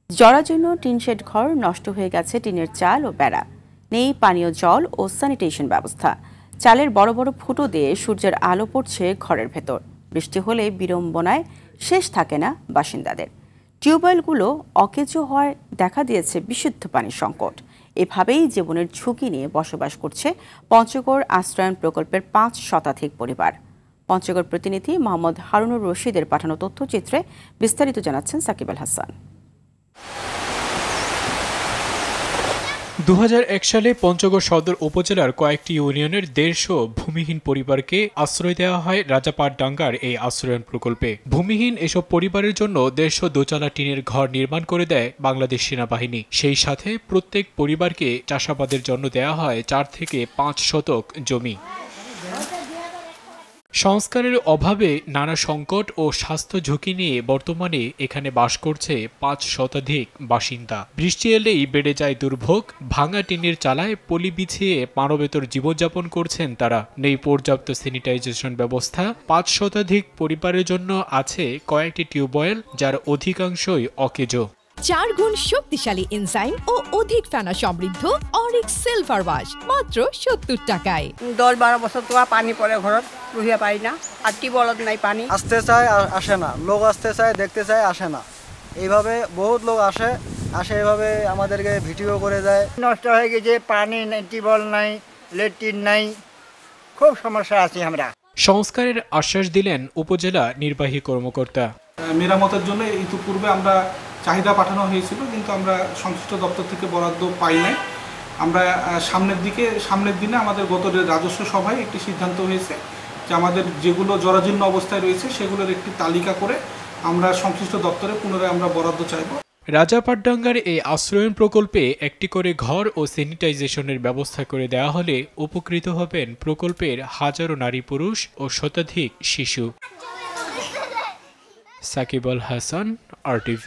জরাজীর্ণ টিনশেড ঘর, নষ্ট হয়ে গেছে টিনের চাল ও বেড়া, নেই পানীয় জল ও স্যানিটেশন ব্যবস্থা। চালের বড় বড় ফুটো দিয়ে সূর্যের আলো পড়ছে ঘরের ভেতর। বৃষ্টি হলে বিড়ম্বনায় শেষ থাকে না বাসিন্দাদের। টিউবওয়েলগুলো অকেজো হওয়ায় দেখা দিয়েছে বিশুদ্ধ পানির সংকট। এভাবেই জীবনের ঝুঁকি নিয়ে বসবাস করছে পঞ্চগড় আশ্রয়ণ প্রকল্পের ৫ শতাধিক পরিবার। পঞ্চগড় প্রতিনিধি মোহাম্মদ হারুনুর রশিদের পাঠানো তথ্যচিত্রে বিস্তারিত জানাচ্ছেন সাকিব আল হাসান। ২০০১ সালে পঞ্চগড় সদর উপজেলার কয়েকটি ইউনিয়নের ১৫০ ভূমিহীন পরিবারকে আশ্রয় দেওয়া হয় রাজাপাড়ডাঙ্গার এই আশ্রয়ণ প্রকল্পে। ভূমিহীন এসব পরিবারের জন্য ১৫০ দোতলা টিনের ঘর নির্মাণ করে দেয় বাংলাদেশ সেনাবাহিনী। সেই সাথে প্রত্যেক পরিবারকে চাষাবাদের জন্য দেওয়া হয় ৪ থেকে ৫ শতক জমি। সংস্কারের অভাবে নানা সংকট ও স্বাস্থ্য ঝুঁকি নিয়ে বর্তমানে এখানে বাস করছে ৫ শতাধিক বাসিন্দা। বৃষ্টি এলেই বেড়ে যায় দুর্ভোগ। ভাঙা টিনের চালায় পলি বিছিয়ে মানবেতর জীবনযাপন করছেন তারা। নেই পর্যাপ্ত স্যানিটাইজেশন ব্যবস্থা। ৫ শতাধিক পরিবারের জন্য আছে কয়েকটি টিউবওয়েল, যার অধিকাংশই অকেজো। ৪ গুণ শক্তিশালী এনজাইম ও অধিক ফেনা সমৃদ্ধ অরিক্স সিলভার ওয়াশ মাত্র ৭০ টাকায়। ১০-১২ বছর তো পানি পড়ে ঘরত রহিয়া পাই না, আর টিউবওয়েলত নাই পানি। আসতে চায় আসে না, লোক আসতে চায় দেখতে চায় আসে না। এইভাবে বহুত লোক আসে এভাবে আমাদেরকে ভিডিও করে দেয়। নষ্ট হয়ে গেছে, পানি নাই, টিউবওয়েল নাই, ল্যাট্রিন নাই, খুব সমস্যা আছি আমরা। সংস্কারের আশ্বাস দিলেন উপজেলা নির্বাহী কর্মকর্তা। মেরামতের জন্য ইতিপূর্বে আমরা চাহিদা পাঠানো হয়েছিল, কিন্তু আমরা সংশ্লিষ্ট দপ্তর থেকে বরাদ্দ পাই নাই। আমরা সামনের দিনে আমাদের গত রাজস্ব সভায় একটি সিদ্ধান্ত হয়েছে যে আমাদের যেগুলো জরাজীর্ণ অবস্থায় রয়েছে সেগুলোর একটি তালিকা করে আমরা সংশ্লিষ্ট দপ্তরে পুনরায় আমরা বরাদ্দ চাইব। রাজাপাড়ডাঙ্গার এই আশ্রয়ণ প্রকল্পে একটি করে ঘর ও স্যানিটাইজেশনের ব্যবস্থা করে দেওয়া হলে উপকৃত হবেন প্রকল্পের হাজারো নারী পুরুষ ও শতাধিক শিশু। সাকিব আল হাসান, RTV।